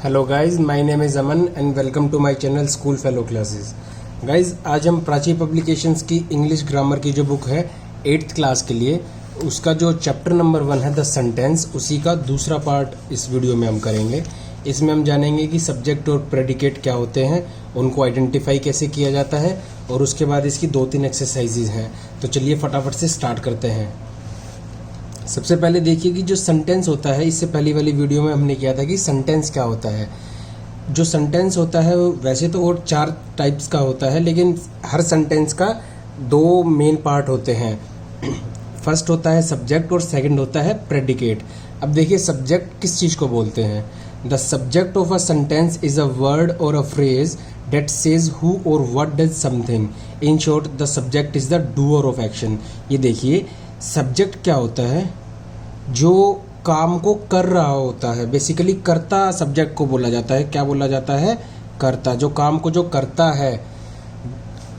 Hello guys, my name is Aman and welcome to my channel school fellow classes. Guys, आज हम Prachi publications की English grammar की जो book है 8th क्लास के लिए, उसका जो चैप्टर नंबर 1 है द सेंटेंस, उसी का दूसरा पार्ट इस वीडियो में हम करेंगे। इसमें हम जानेंगे कि सब्जेक्ट और प्रेडिकेट क्या होते हैं, उनको आइडेंटिफाई कैसे किया जाता है, और उसके बाद इसकी 2-3 एक्सरसाइजेज हैं। तो चलिए फटाफट से स्टार्ट करते हैं। सबसे पहले देखिए कि जो सेंटेंस होता है, इससे पहली वाली वीडियो में हमने किया था कि सेंटेंस क्या होता है। जो सेंटेंस होता है वैसे तो वो 4 टाइप्स का होता है, लेकिन हर सेंटेंस का 2 मेन पार्ट होते हैं। फर्स्ट होता है सब्जेक्ट और सेकंड होता है प्रेडिकेट। अब देखिए सब्जेक्ट किस चीज़ को बोलते हैं। The subject of a sentence is a word और a phrase that says who or what does something. In short, the subject is the doer of action. ये देखिए सब्जेक्ट क्या होता है, जो काम को कर रहा होता है। बेसिकली कर्ता सब्जेक्ट को बोला जाता है। क्या बोला जाता है? कर्ता। जो काम को जो करता है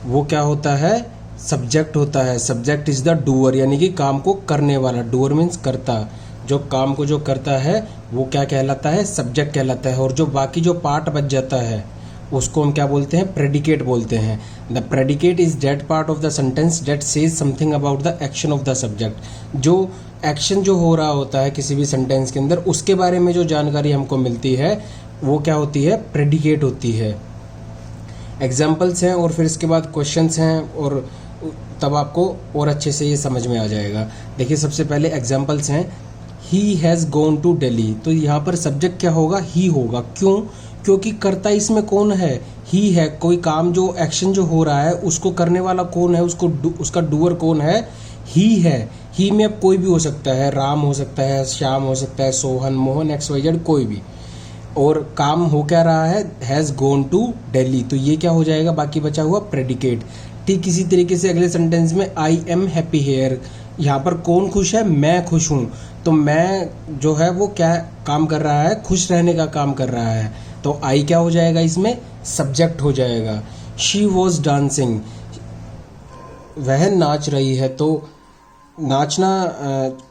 वो क्या होता है? सब्जेक्ट होता है। सब्जेक्ट इज द डूअर, यानी कि काम को करने वाला। डूअर मीन्स कर्ता। जो काम को जो करता है वो क्या कहलाता है? सब्जेक्ट कहलाता है। और जो बाकी जो पार्ट बच जाता है उसको हम क्या बोलते हैं? प्रेडिकेट बोलते हैं। The predicate is that part of the sentence that says something about the action of the subject. जो एक्शन जो हो रहा होता है किसी भी सेंटेंस के अंदर, उसके बारे में जो जानकारी हमको मिलती है वो क्या होती है? प्रेडिकेट होती है। एग्जाम्पल्स हैं और फिर इसके बाद क्वेश्चंस हैं, और तब आपको और अच्छे से ये समझ में आ जाएगा। देखिए सबसे पहले एग्जाम्पल्स हैं। He has gone to Delhi. तो यहाँ पर सब्जेक्ट क्या होगा? ही होगा। क्यों? क्योंकि करता इसमें कौन है? ही है। कोई काम जो एक्शन जो हो रहा है उसको करने वाला कौन है? उसका डूअर कौन है? ही है। ही में अब कोई भी हो सकता है। राम हो सकता है, श्याम हो सकता है, सोहन, मोहन, XYZ, कोई भी। और काम हो क्या रहा है? Has gone to Delhi. तो ये क्या हो जाएगा? बाकी बचा हुआ प्रेडिकेट। ठीक इसी तरीके से अगले सेंटेंस में आई एम हैप्पी हेयर। यहाँ पर कौन खुश है? मैं खुश हूँ। तो मैं जो है वो क्या काम कर रहा है? खुश रहने का काम कर रहा है। तो आई क्या हो जाएगा? इसमें सब्जेक्ट हो जाएगा। She was dancing. वह नाच रही है। तो नाचना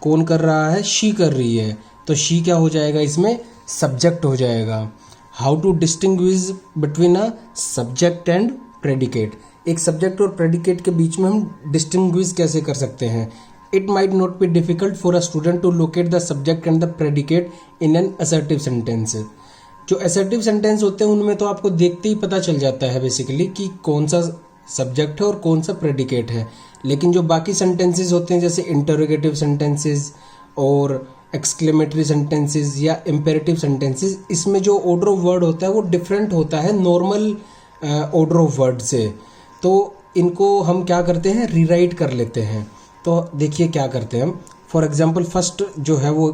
कौन कर रहा है? शी कर रही है। तो शी क्या हो जाएगा? इसमें सब्जेक्ट हो जाएगा। How to distinguish between a subject and predicate. एक सब्जेक्ट और प्रेडिकेट के बीच में हम डिस्टिंग्विश कैसे कर सकते हैं? It might not be difficult for a student to locate the subject and the predicate in an assertive sentence. जो असर्टिव सेंटेंस होते हैं उनमें तो आपको देखते ही पता चल जाता है बेसिकली कि कौन सा सब्जेक्ट है और कौन सा प्रेडिकेट है। लेकिन जो बाकी सेंटेंसेस होते हैं जैसे इंटरोगेटिव सेंटेंसेस और एक्सक्लेमेटरी सेंटेंसेस या इम्पेरेटिव सेंटेंसेस, इसमें जो ऑर्डर ऑफ वर्ड होता है वो डिफरेंट होता है नॉर्मल ऑर्डर ऑफ वर्ड से। तो इनको हम क्या करते हैं? रीराइट कर लेते हैं। तो देखिए क्या करते हैं हम। फॉर एग्जाम्पल फर्स्ट जो है वो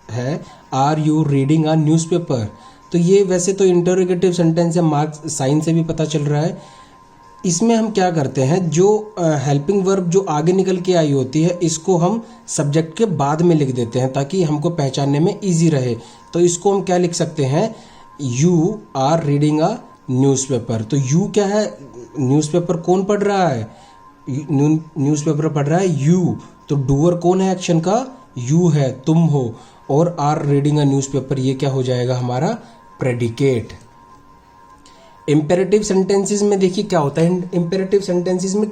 है are you reading a newspaper. तो ये वैसे तो इंटरोगेटिव सेंटेंस है, मार्क्स साइन से भी पता चल रहा है। इसमें हम क्या करते हैं, जो हेल्पिंग वर्ब जो आगे निकल के आई होती है इसको हम सब्जेक्ट के बाद में लिख देते हैं ताकि हमको पहचानने में इजी रहे। तो इसको हम क्या लिख सकते हैं? You are reading a newspaper. तो यू क्या है? न्यूज़पेपर कौन पढ़ रहा है? न्यूज़पेपर पढ़ रहा है यू। तो डूअर कौन है एक्शन का? यू है, तुम हो। और आर रीडिंग अ न्यूज़पेपर, ये क्या हो जाएगा? हमारा प्रेडिकेट। इम्पेरेटिव सेंटेंसेस में देखिए क्या होता है। इम्पेरेटिव सेंटेंसेस में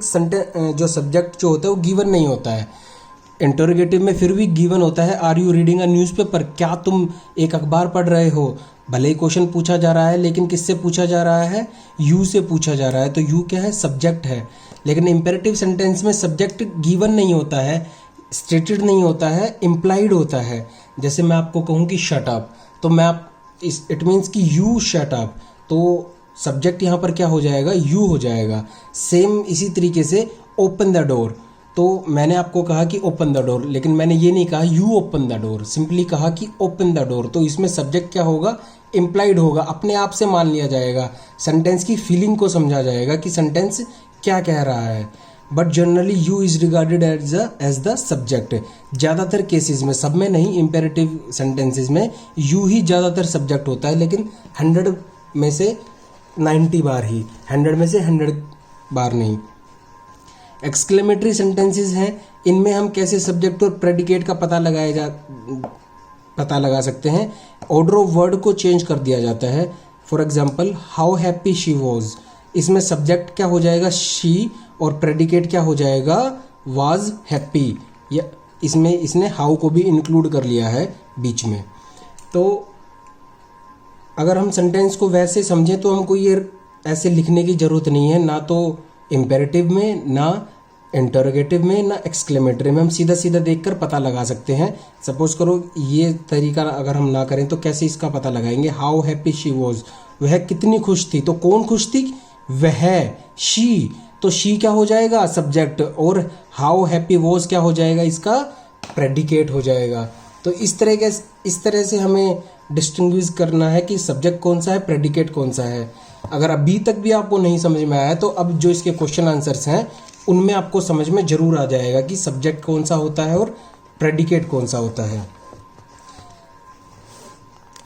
जो सब्जेक्ट जो होता है वो गिवन नहीं होता है। इंटरोगेटिव में फिर भी गिवन होता है। Are you reading a newspaper? क्या तुम एक अखबार पढ़ रहे हो? भले ही क्वेश्चन पूछा जा रहा है लेकिन किससे पूछा जा रहा है? यू से पूछा जा रहा है। तो यू क्या है? सब्जेक्ट है। लेकिन इम्पेरेटिव सेंटेंस में सब्जेक्ट गिवन नहीं होता है, स्टेटेड नहीं होता है, इम्प्लाइड होता है। जैसे मैं आपको कहूँ कि शट अप, तो इट मीन्स कि यू शट अप। तो सब्जेक्ट यहाँ पर क्या हो जाएगा? यू हो जाएगा। सेम इसी तरीके से ओपन द डोर। तो मैंने आपको कहा कि ओपन द डोर, लेकिन मैंने ये नहीं कहा you open the door, simply कहा कि ओपन द डोर। तो इसमें सब्जेक्ट क्या होगा? इम्प्लाइड होगा, अपने आप से मान लिया जाएगा। सेंटेंस की फीलिंग को समझा जाएगा कि सेंटेंस क्या कह रहा है। But generally you is regarded as the subject. ज़्यादातर केसेस में, सब में नहीं, इम्पेरेटिव सेंटेंसेस में यू ही ज़्यादातर सब्जेक्ट होता है, लेकिन 100 में से 90 बार ही, 100 में से 100 बार नहीं। एक्सक्लेमेटरी सेंटेंसेस हैं, इनमें हम कैसे सब्जेक्ट और प्रेडिकेट का पता पता लगा सकते हैं। ऑर्डर ऑफ वर्ड को चेंज कर दिया जाता है। For example how happy she was, इसमें सब्जेक्ट क्या हो जाएगा शी और प्रेडिकेट क्या हो जाएगा वाज हैप्पी। या इसमें इसने हाउ को भी इंक्लूड कर लिया है बीच में। तो अगर हम सेंटेंस को वैसे समझें तो हमको ये ऐसे लिखने की ज़रूरत नहीं है, ना तो इम्पेरेटिव में, ना इंटरोगेटिव में, ना एक्सक्लेमेटरी में। हम सीधा सीधा देखकर पता लगा सकते हैं। सपोज करो ये तरीका अगर हम ना करें तो कैसे इसका पता लगाएंगे। हाउ हैप्पी शी वॉज, वह कितनी खुश थी। तो कौन खुश थी, वह, शी। तो शी क्या हो जाएगा सब्जेक्ट, और हाउ हैप्पी वॉज क्या हो जाएगा इसका प्रेडिकेट हो जाएगा। तो इस तरह से हमें डिस्टिंग्विश करना है कि सब्जेक्ट कौन सा है, प्रेडिकेट कौन सा है। अगर अभी तक भी आपको नहीं समझ में आया तो अब जो इसके क्वेश्चन आंसर्स हैं उनमें आपको समझ में जरूर आ जाएगा कि सब्जेक्ट कौन सा होता है और प्रेडिकेट कौन सा होता है।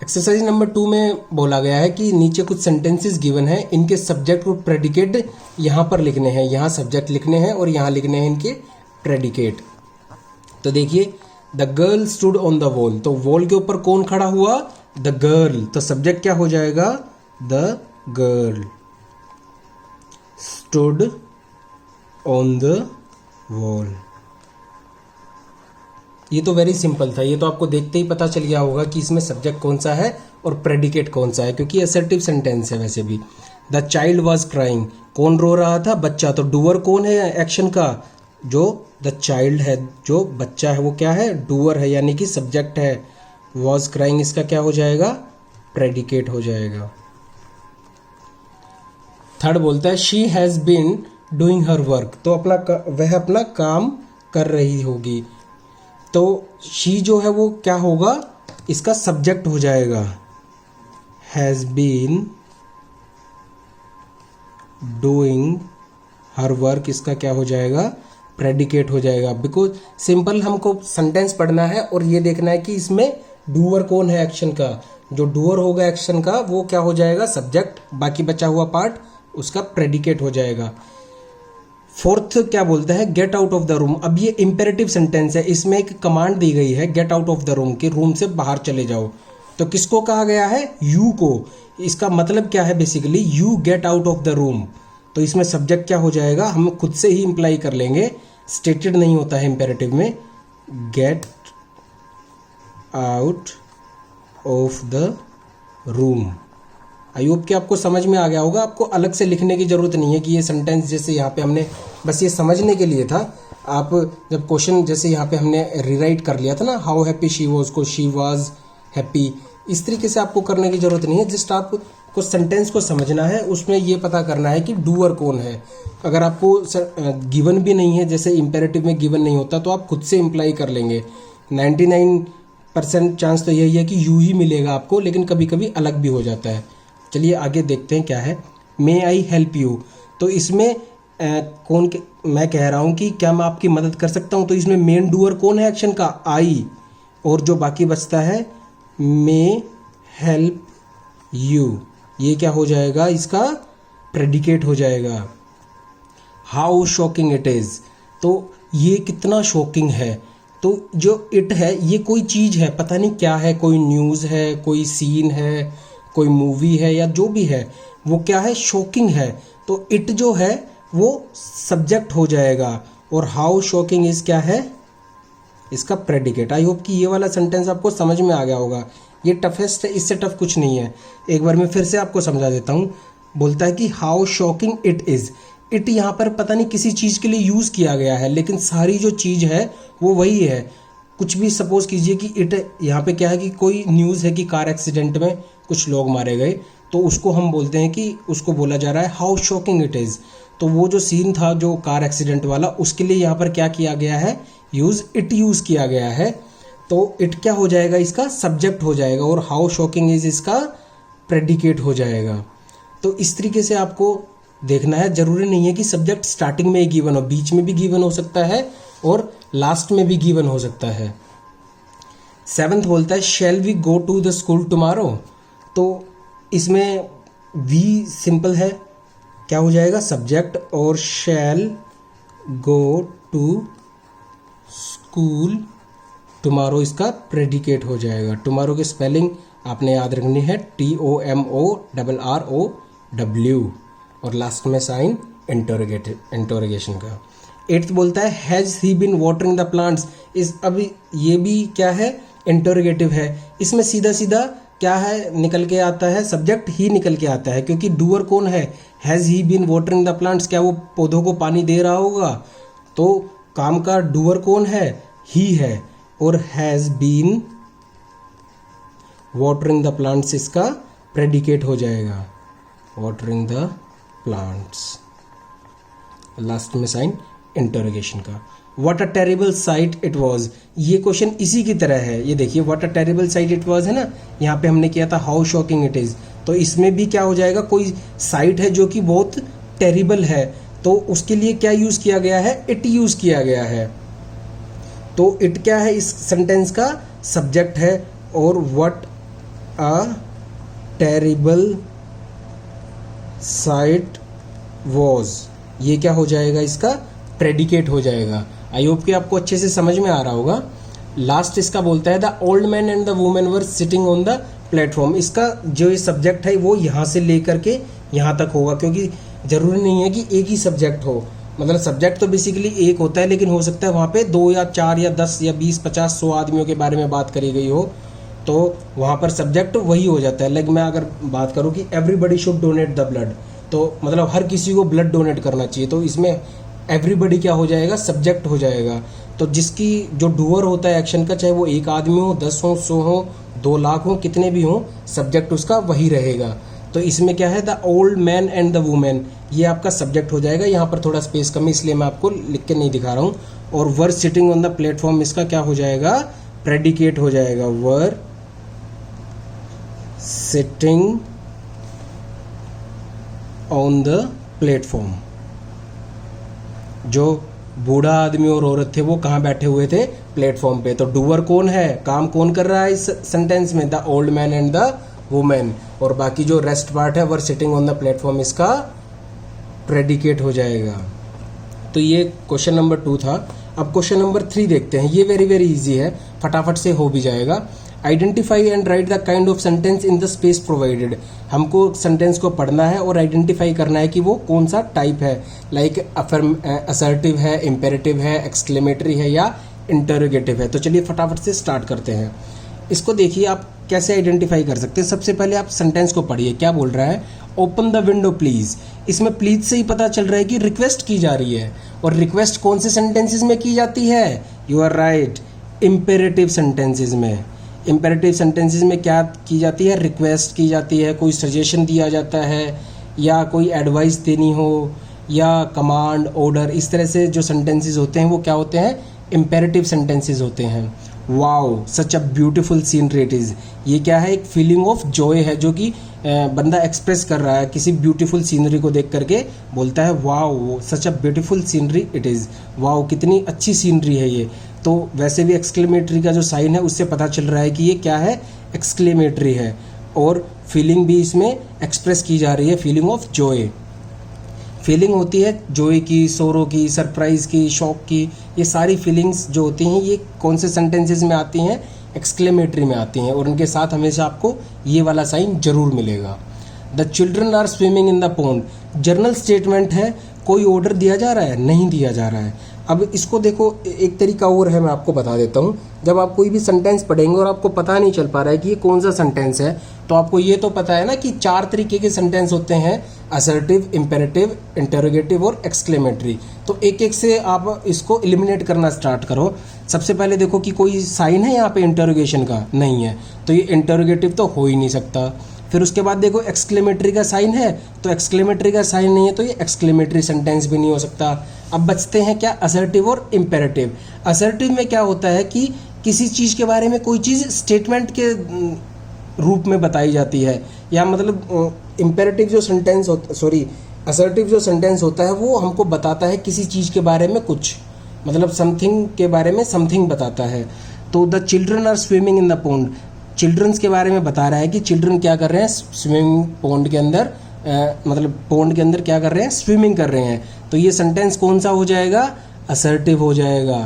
एक्सरसाइज नंबर 2 में बोला गया है कि नीचे कुछ सेंटेंसेस गिवन है, इनके सब्जेक्ट और प्रेडिकेट यहाँ पर लिखने हैं। यहाँ सब्जेक्ट लिखने हैं और यहाँ लिखने हैं इनके प्रेडिकेट। तो देखिए, the girl stood on the wall, तो वॉल के ऊपर कौन खड़ा हुआ, द गर्ल। तो सब्जेक्ट क्या हो जाएगा, the girl stood on the wall. ये तो वेरी सिंपल था, ये तो आपको देखते ही पता चल गया होगा कि इसमें सब्जेक्ट कौन सा है और प्रेडिकेट कौन सा है, क्योंकि असर्टिव सेंटेंस है। वैसे भी द चाइल्ड वॉज क्राइंग, कौन रो रहा था, बच्चा। तो डूअर कौन है एक्शन का, जो द चाइल्ड है, जो बच्चा है वो क्या है, डूअर है, यानी कि सब्जेक्ट है। वॉज क्राइंग इसका क्या हो जाएगा, प्रेडिकेट हो जाएगा। थर्ड बोलता है she has been doing her work, तो वह अपना काम कर रही होगी। तो शी जो है वो क्या होगा, इसका सब्जेक्ट हो जाएगा। Has been doing her work, इसका क्या हो जाएगा, प्रेडिकेट हो जाएगा। बिकॉज सिंपल हमको सेंटेंस पढ़ना है और ये देखना है कि इसमें डूअर कौन है एक्शन का। जो डूअर होगा एक्शन का वो क्या हो जाएगा, सब्जेक्ट। बाकी बचा हुआ पार्ट उसका प्रेडिकेट हो जाएगा। फोर्थ क्या बोलता है, get out of the room. अब ये इंपेरेटिव सेंटेंस है, इसमें एक कमांड दी गई है get out of the room, कि रूम से बाहर चले जाओ। तो किसको कहा गया है, यू को। इसका मतलब क्या है, basically you get out of the room. तो इसमें सब्जेक्ट क्या हो जाएगा, हम खुद से ही इंप्लाई कर लेंगे, स्टेटेड नहीं होता है इंपेरेटिव में। Get out of the room. I hope कि आपको समझ में आ गया होगा। आपको अलग से लिखने की जरूरत नहीं है कि ये सेंटेंस जैसे यहाँ पे हमने, बस ये समझने के लिए था। आप जब क्वेश्चन जैसे यहाँ पे हमने रीराइट कर लिया था ना, हाउ हैप्पी शी वॉज को शी वॉज हैप्पी, इस तरीके से आपको करने की जरूरत नहीं है। जस्ट आपको सेंटेंस को समझना है, उसमें ये पता करना है कि डूअर कौन है। अगर आपको गिवन भी नहीं है, जैसे इंपेरेटिव में गिवन नहीं होता, तो आप खुद से इम्प्लाई कर लेंगे। 99% चांस तो यही है कि यू ही मिलेगा आपको, लेकिन कभी कभी अलग भी हो जाता है। चलिए आगे देखते हैं क्या है। मे आई हेल्प यू, तो इसमें मैं कह रहा हूं कि क्या मैं आपकी मदद कर सकता हूं। तो इसमें मेन डूअर कौन है एक्शन का, आई, और जो बाकी बचता है मे हेल्प यू, ये क्या हो जाएगा, इसका प्रेडिकेट हो जाएगा। हाउ शॉकिंग इट इज, तो ये कितना शॉकिंग है। तो जो इट है ये कोई चीज है, पता नहीं क्या है, कोई न्यूज है, कोई सीन है, कोई मूवी है, या जो भी है वो क्या है, शॉकिंग है। तो इट जो है वो सब्जेक्ट हो जाएगा, और हाउ शॉकिंग इज क्या है, इसका प्रेडिकेट। आई होप कि ये वाला सेंटेंस आपको समझ में आ गया होगा। ये टफेस्ट है, इससे टफ कुछ नहीं है। एक बार मैं फिर से आपको समझा देता हूँ। बोलता है कि how shocking it is. It यहाँ पर पता नहीं किसी चीज के लिए यूज किया गया है, लेकिन सारी जो चीज है वो वही है। कुछ भी सपोज कीजिए कि इट यहाँ पे क्या है कि कोई न्यूज है कि कार एक्सीडेंट में कुछ लोग मारे गए, तो उसको हम बोलते हैं कि उसको बोला जा रहा है हाउ शॉकिंग इट इज। तो वो जो सीन था जो कार एक्सीडेंट वाला, उसके लिए यहाँ पर क्या किया गया है, इट यूज किया गया है। तो इट क्या हो जाएगा, इसका सब्जेक्ट हो जाएगा, और हाउ शॉकिंग इज इसका प्रेडिकेट हो जाएगा। तो इस तरीके से आपको देखना है। जरूरी नहीं है कि सब्जेक्ट स्टार्टिंग में ही गिवन हो, बीच में भी गिवन हो सकता है और लास्ट में भी गिवन हो सकता है। 7th बोलता है shall we go to the school tomorrow. तो इसमें वी सिंपल है, क्या हो जाएगा, सब्जेक्ट, और शैल गो टू स्कूल टुमारो इसका प्रेडिकेट हो जाएगा। टुमारो की स्पेलिंग आपने याद रखनी है TOMORROW और लास्ट में साइन इंटरोगेशन का। 8th बोलता है has he been watering the plants. इस अभी ये भी क्या है, इंटरोगेटिव है। इसमें सीधा सीधा क्या है निकल के आता है, सब्जेक्ट ही निकल के आता है, क्योंकि डूअर कौन है, has he been watering the plants, क्या वो पौधों को पानी दे रहा होगा, तो काम का डूअर कौन है, ही है। और has been watering the plants इसका प्रेडिकेट हो जाएगा, वाटरिंग द प्लांट्स, लास्ट में साइन इंटरोगेशन का। What a terrible sight it was, ये क्वेश्चन इसी की तरह है। ये देखिए what a terrible sight it was है ना, यहाँ पे हमने किया था हाउ शॉकिंग इट इज, तो इसमें भी क्या हो जाएगा, कोई साइट है जो कि बहुत टेरिबल है, तो उसके लिए क्या यूज किया गया है, इट यूज किया गया है। तो इट क्या है, इस सेंटेंस का सब्जेक्ट है। और what a terrible site was, ये क्या हो जाएगा, इसका प्रेडिकेट हो जाएगा। आई होप कि आपको अच्छे से समझ में आ रहा होगा। लास्ट इसका बोलता है the old man and the women were sitting on the platform. इसका जो ये सब्जेक्ट है वो यहाँ से लेकर के यहाँ तक होगा, क्योंकि जरूरी नहीं है कि एक ही सब्जेक्ट हो। मतलब सब्जेक्ट तो बेसिकली एक होता है, लेकिन हो सकता है वहाँ पे 2 या 4 या 10 या 20 50 100 आदमियों के बारे में बात करी गई हो, तो वहाँ पर सब्जेक्ट वही हो जाता है। लाइक मैं अगर बात करूँ कि everybody should donate the blood, तो मतलब हर किसी को ब्लड डोनेट करना चाहिए, तो इसमें एवरीबडी क्या हो जाएगा, सब्जेक्ट हो जाएगा। तो जिसकी जो डूअर होता है एक्शन का, चाहे वो एक आदमी हो, 10 हो, 100 हो, 2 लाख हो, कितने भी हो, सब्जेक्ट उसका वही रहेगा। तो इसमें क्या है, the old man and the women, ये आपका सब्जेक्ट हो जाएगा। यहाँ पर थोड़ा स्पेस कम है इसलिए मैं आपको लिख के नहीं दिखा रहा हूँ। और were sitting on the platform, इसका क्या हो जाएगा, प्रेडिकेट हो जाएगा, were sitting on the platform. जो बूढ़ा आदमी और औरत थे वो कहाँ बैठे हुए थे, प्लेटफॉर्म पे। तो डूअर कौन है, काम कौन कर रहा है इस सेंटेंस में, the old man and the women. और बाकी जो रेस्ट पार्ट है, were sitting on the platform, इसका प्रेडिकेट हो जाएगा। तो ये क्वेश्चन नंबर 2 था। अब क्वेश्चन नंबर 3 देखते हैं। ये वेरी वेरी इजी है, फटाफट से हो भी जाएगा। Identify and right the kind of sentence in the space provided. हमको सेंटेंस को पढ़ना है और आइडेंटिफाई करना है कि वो कौन सा टाइप है, लाइक असर्टिव है, इम्पेरेटिव है, एक्सक्लेमेटरी है या इंटरोगेटिव है। तो चलिए फटाफट से स्टार्ट करते हैं। इसको देखिए आप कैसे आइडेंटिफाई कर सकते हैं। सबसे पहले आप सेंटेंस को पढ़िए, क्या बोल रहा है, ओपन द विंडो प्लीज। इसमें प्लीज से ही पता चल रहा है कि रिक्वेस्ट की जा रही है, और रिक्वेस्ट कौन से सेंटेंसेस में की जाती है, you are right, imperative sentences में। इम्पेरेटिव सेंटेंसेस में क्या की जाती है, रिक्वेस्ट की जाती है, कोई सजेशन दिया जाता है या कोई एडवाइस देनी हो या कमांड ऑर्डर, इस तरह से जो सेंटेंसेस होते हैं वो क्या होते हैं, इम्पेरेटिव सेंटेंसेस होते हैं। Wow such a beautiful scenery it is, ये क्या है, एक फीलिंग ऑफ जॉय है जो कि बंदा एक्सप्रेस कर रहा है किसी ब्यूटीफुल सीनरी को देख करके, बोलता है wow such a beautiful scenery it is, wow कितनी अच्छी सीनरी है ये। तो वैसे भी एक्सक्लेमेटरी का जो साइन है उससे पता चल रहा है कि ये क्या है, एक्सक्लेमेटरी है। और फीलिंग भी इसमें एक्सप्रेस की जा रही है, फीलिंग ऑफ जॉय। फीलिंग होती है जॉय की, सोरो की, सरप्राइज की, शॉक की, ये सारी फीलिंग्स जो होती हैं ये कौन से सेंटेंसेस में आती हैं, एक्सक्लेमेटरी में आती हैं। और उनके साथ हमेशा आपको ये वाला साइन जरूर मिलेगा। The children are swimming in the pond, journal statement है, कोई ऑर्डर दिया जा रहा है, नहीं दिया जा रहा है। अब इसको देखो, एक तरीका और है, मैं आपको बता देता हूँ। जब आप कोई भी सेंटेंस पढ़ेंगे और आपको पता नहीं चल पा रहा है कि ये कौन सा सेंटेंस है, तो आपको ये तो पता है ना कि 4 तरीके के सेंटेंस होते हैं, असर्टिव, इम्पेरेटिव, इंटरोगेटिव और एक्सक्लेमेटरी। तो एक एक से आप इसको एलिमिनेट करना स्टार्ट करो। सबसे पहले देखो कि कोई साइन है यहाँ पे इंटरोगेशन का, नहीं है, तो ये इंटरोगेटिव तो हो ही नहीं सकता। फिर उसके बाद देखो एक्सक्लेमेटरी का साइन है, तो एक्सक्लेमेटरी का साइन नहीं है, तो ये एक्सक्लेमेटरी सेंटेंस भी नहीं हो सकता। अब बचते हैं क्या, असर्टिव और इम्पेरेटिव। असर्टिव में क्या होता है कि किसी चीज़ के बारे में कोई चीज़ स्टेटमेंट के रूप में बताई जाती है, या मतलब इम्पेरेटिव जो सेंटेंस असर्टिव जो सेंटेंस होता है वो हमको बताता है किसी चीज़ के बारे में कुछ, मतलब समथिंग के बारे में समथिंग बताता है। तो the children are swimming in the pond, childrens के बारे में बता रहा है कि चिल्ड्रन क्या कर रहे हैं, स्विमिंग पोंड के अंदर, मतलब पोंड के अंदर क्या कर रहे हैं, स्विमिंग कर रहे हैं। तो ये सेंटेंस कौन सा हो जाएगा, असर्टिव हो जाएगा।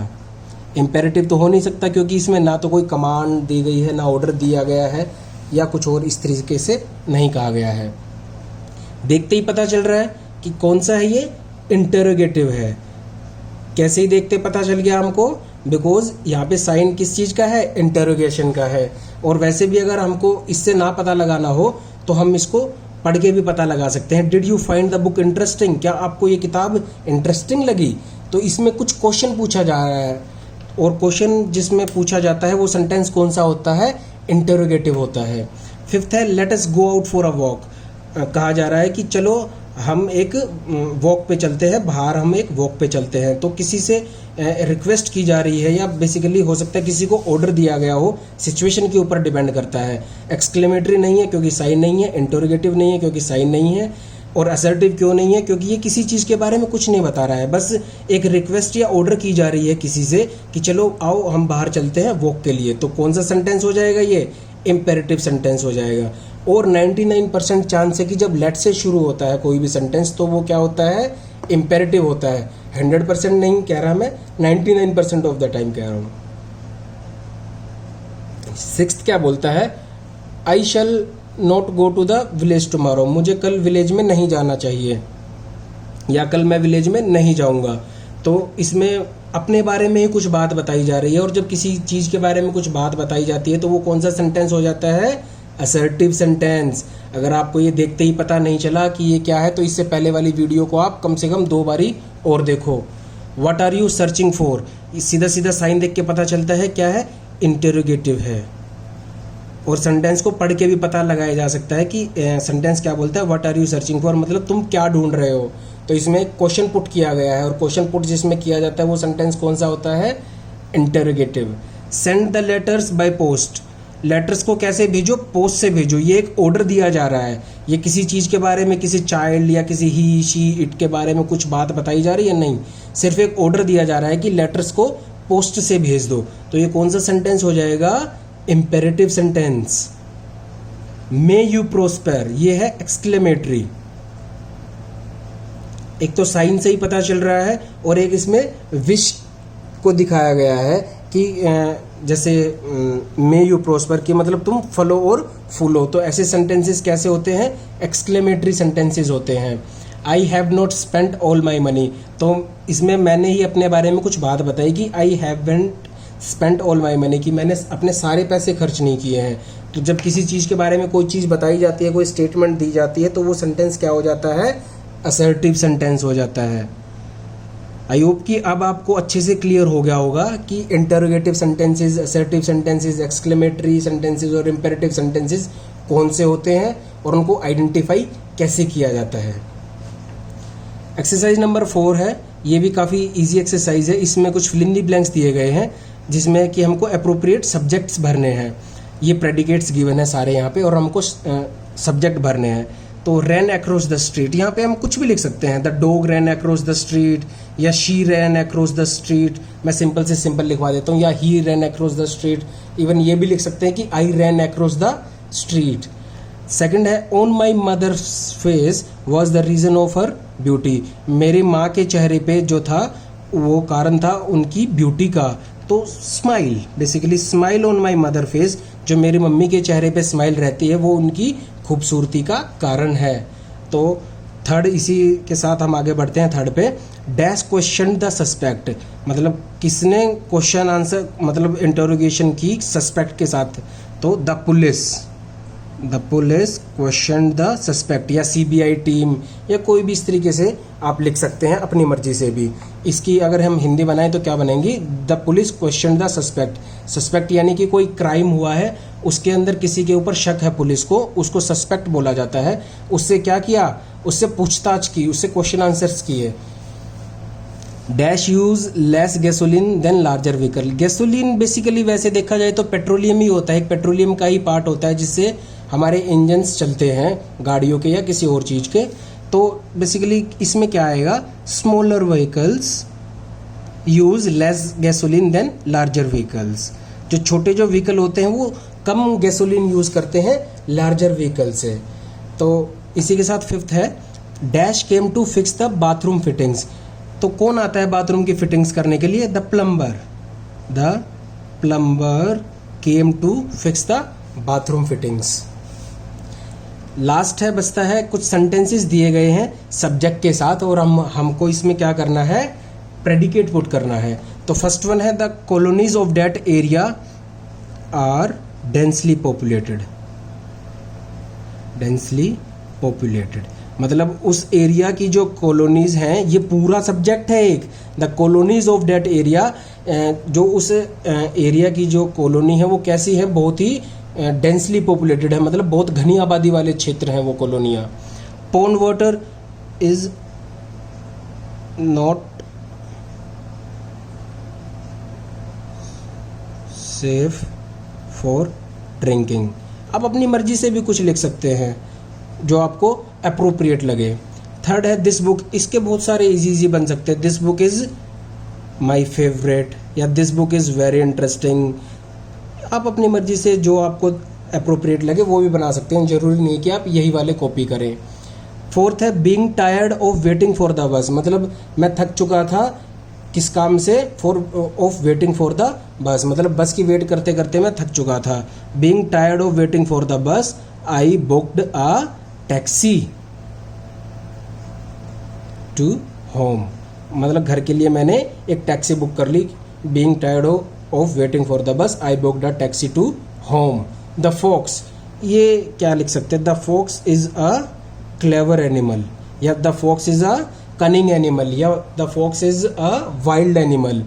इम्पेरेटिव तो हो नहीं सकता क्योंकि इसमें ना तो कोई कमांड दी गई है, ना ऑर्डर दिया गया है, या कुछ और इस तरीके से नहीं कहा गया है। देखते ही पता चल रहा है कि कौन सा है ये, इंटरोगेटिव है। कैसे ही देखते पता चल गया हमको, बिकॉज यहाँ पे साइन किस चीज़ का है, इंटरोगेशन का है। और वैसे भी अगर हमको इससे ना पता लगाना हो तो हम इसको पढ़ के भी पता लगा सकते हैं। Did you find the book interesting, क्या आपको ये किताब इंटरेस्टिंग लगी? तो इसमें कुछ क्वेश्चन पूछा जा रहा है, और क्वेश्चन जिसमें पूछा जाता है वो सेंटेंस कौन सा होता है, इंटरोगेटिव होता है। फिफ्थ है let us go out for a walk. कहा जा रहा है कि चलो हम एक वॉक पे चलते हैं, बाहर हम एक वॉक पे चलते हैं। तो किसी से रिक्वेस्ट की जा रही है, या बेसिकली हो सकता है किसी को ऑर्डर दिया गया हो, सिचुएशन के ऊपर डिपेंड करता है। एक्सक्लेमेटरी नहीं है क्योंकि साइन नहीं है, इंटरोगेटिव नहीं है क्योंकि साइन नहीं है, और असर्टिव क्यों नहीं है क्योंकि ये किसी चीज़ के बारे में कुछ नहीं बता रहा है। बस एक रिक्वेस्ट या ऑर्डर की जा रही है किसी से कि चलो आओ हम बाहर चलते हैं वॉक के लिए। तो कौन सा सेंटेंस हो जाएगा ये, इम्पेरेटिव सेंटेंस हो जाएगा। और 99% चांस है कि जब लेट से शुरू होता है कोई भी सेंटेंस तो वो क्या होता है, इम्पेरेटिव होता है। 100% नहीं कह रहा मैं, 99% ऑफ द टाइम कह रहा हूँ। सिक्स्थ क्या बोलता है, I shall not go to the village tomorrow. मुझे कल विलेज में नहीं जाना चाहिए, या कल मैं विलेज में नहीं जाऊंगा। तो इसमें अपने बारे में ही कुछ बात बताई जा रही है, और जब किसी चीज़ के बारे में कुछ बात बताई जाती है तो वो कौन सा सेंटेंस हो जाता है, असर्टिव सेंटेंस। अगर आपको ये देखते ही पता नहीं चला कि ये क्या है तो इससे पहले वाली वीडियो को आप कम से कम 2 बारी और देखो। What are you searching for, सीधा सीधा साइन देख के पता चलता है क्या है, इंटरोगेटिव है। और सेंटेंस को पढ़ के भी पता लगाया जा सकता है कि सेंटेंस क्या बोलता है, what are you searching for, मतलब तुम क्या ढूंढ रहे हो। तो इसमें क्वेश्चन पुट किया गया है, और क्वेश्चन पुट जिसमें किया जाता है वो सेंटेंस कौन सा होता है, interrogative. Send the letters by post, letters को कैसे भेजो, पोस्ट से भेजो। ये एक ऑर्डर दिया जा रहा है, ये किसी चीज़ के बारे में, किसी चाइल्ड या किसी ही शी इट के बारे में कुछ बात बताई जा रही है, नहीं, सिर्फ एक ऑर्डर दिया जा रहा है कि लेटर्स को पोस्ट से भेज दो। तो ये कौन सा सेंटेंस हो जाएगा, imperative sentence. May you prosper, ये है एक्सक्लेमेटरी। एक तो साइन से ही पता चल रहा है, और एक इसमें विश को दिखाया गया है कि जैसे मे यू प्रोस्पर की मतलब तुम फलो और फूलो। तो ऐसे सेंटेंसेस कैसे होते हैं, एक्सक्लेमेटरी सेंटेंसेस होते हैं। I have not spent all my money, तो इसमें मैंने ही अपने बारे में कुछ बात बताई कि I haven't spent all my money, कि मैंने अपने सारे पैसे खर्च नहीं किए हैं। तो जब किसी चीज़ के बारे में कोई चीज़ बताई जाती है, कोई स्टेटमेंट दी जाती है, तो वो सेंटेंस क्या हो जाता है, असर्टिव सेंटेंस हो जाता है। आई होप कि अब आपको अच्छे से क्लियर हो गया होगा कि interrogative sentences, assertive sentences, exclamatory sentences और इंपेरेटिव सेंटेंसेस कौन से होते हैं और उनको आइडेंटिफाई कैसे किया जाता है। एक्सरसाइज नंबर 4 है, ये भी काफ़ी इजी एक्सरसाइज है। इसमें कुछ फिल इन द ब्लैंक्स दिए गए हैं जिसमें कि हमको अप्रोप्रिएट सब्जेक्ट्स भरने हैं। ये प्रेडिकेट्स गिवन है सारे यहाँ पे, और हमको सब्जेक्ट भरने हैं। तो रैन अक्रॉस द स्ट्रीट, यहाँ पे हम कुछ भी लिख सकते हैं, the dog ran across the street, या she ran across the street. मैं सिंपल से सिंपल लिखवा देता हूँ, या he ran across the street. Even ये भी लिख सकते हैं कि I ran across the street. Second है on my mother's face was the reason of her beauty, मेरी माँ के चेहरे पे जो था वो कारण था उनकी ब्यूटी का। तो smile, basically smile on my mother face, जो मेरी मम्मी के चेहरे पे स्माइल रहती है वो उनकी खूबसूरती का कारण है। तो थर्ड, इसी के साथ हम आगे बढ़ते हैं थर्ड पे। डैश क्वेश्चन द सस्पेक्ट, मतलब किसने क्वेश्चन आंसर मतलब इंटरोगेशन की सस्पेक्ट के साथ। तो the police question the suspect, या सीबीआई टीम, या कोई भी इस तरीके से आप लिख सकते हैं अपनी मर्जी से भी। इसकी अगर हम हिंदी बनाएं तो क्या बनेंगी, the police question the suspect. Suspect यानी कि कोई क्राइम हुआ है, उसके अंदर किसी के ऊपर शक है पुलिस को, उसको सस्पेक्ट बोला जाता है। उससे क्या किया, उससे पूछताछ की, उससे क्वेश्चन आंसर्स किए। Dash use less gasoline then larger vehicle, gasoline basically वैसे देखा जाए तो पेट्रोलियम ही होता है, एक पेट्रोलियम का ही पार्ट होता है जिससे हमारे इंजन्स चलते हैं गाड़ियों के या किसी और चीज़ के। तो बेसिकली इसमें क्या आएगा, smaller vehicles use less gasoline then larger vehicles. जो छोटे जो व्हीकल होते हैं वो कम गैसोलीन यूज़ करते हैं लार्जर व्हीकल से। तो इसी के साथ फिफ्थ है dash came to fix the bathroom fittings, तो कौन आता है बाथरूम की फिटिंग्स करने के लिए, the plumber. The plumber came to fix the bathroom fittings. Last है, बचता है कुछ सेंटेंसेस दिए गए हैं सब्जेक्ट के साथ और हमको इसमें क्या करना है, प्रेडिकेट पुट करना है। तो फर्स्ट वन है the colonies of that area are densely populated. Densely populated मतलब उस एरिया की जो कॉलोनीज हैं, ये पूरा सब्जेक्ट है एक। The colonies of that area, जो उस एरिया की जो कॉलोनी है वो कैसी है, बहुत ही डेंसली पॉपुलेटेड है, मतलब बहुत घनी आबादी वाले क्षेत्र हैं वो कॉलोनियाँ। Pond water is not safe for drinking. आप अपनी मर्जी से भी कुछ लिख सकते हैं जो आपको अप्रोप्रिएट लगे। थर्ड है दिस बुक, इसके बहुत सारे इजी बन सकते हैं। This book is my favourite या this book is very interesting. आप अपनी मर्जी से जो आपको अप्रोप्रिएट लगे वो भी बना सकते हैं, जरूरी नहीं कि आप यही वाले कॉपी करें। फोर्थ है being tired of waiting for the बस, मतलब मैं थक चुका था किस काम से, ऑफ वेटिंग फॉर द बस, मतलब बस की वेट करते करते मैं थक चुका था। Being tired of waiting for the bus I booked a taxi to home, मतलब घर के लिए मैंने एक टैक्सी बुक कर ली। Being tired of waiting for the bus I booked a taxi to home. The fox, ये क्या लिख सकते हैं, the fox is a clever animal या the fox is a cunning animal या the fox is a wild animal.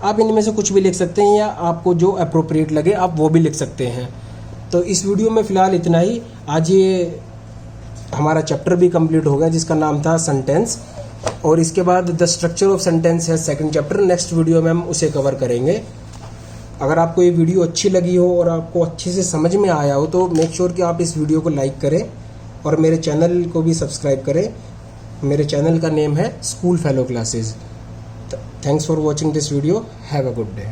आप इनमें से कुछ भी लिख सकते हैं या आपको जो अप्रोप्रिएट लगे आप वो भी लिख सकते हैं। तो इस वीडियो में फ़िलहाल इतना ही। आज ये हमारा चैप्टर भी कंप्लीट हो गया जिसका नाम था सेंटेंस, और इसके बाद द स्ट्रक्चर ऑफ सेंटेंस है सेकंड चैप्टर। नेक्स्ट वीडियो में हम उसे कवर करेंगे। अगर आपको ये वीडियो अच्छी लगी हो और आपको अच्छे से समझ में आया हो तो मेक श्योर कि आप इस वीडियो को लाइक करें और मेरे चैनल को भी सब्सक्राइब करें। मेरे चैनल का नेम है school fellow classes. Thanks for watching this video. Have a good day.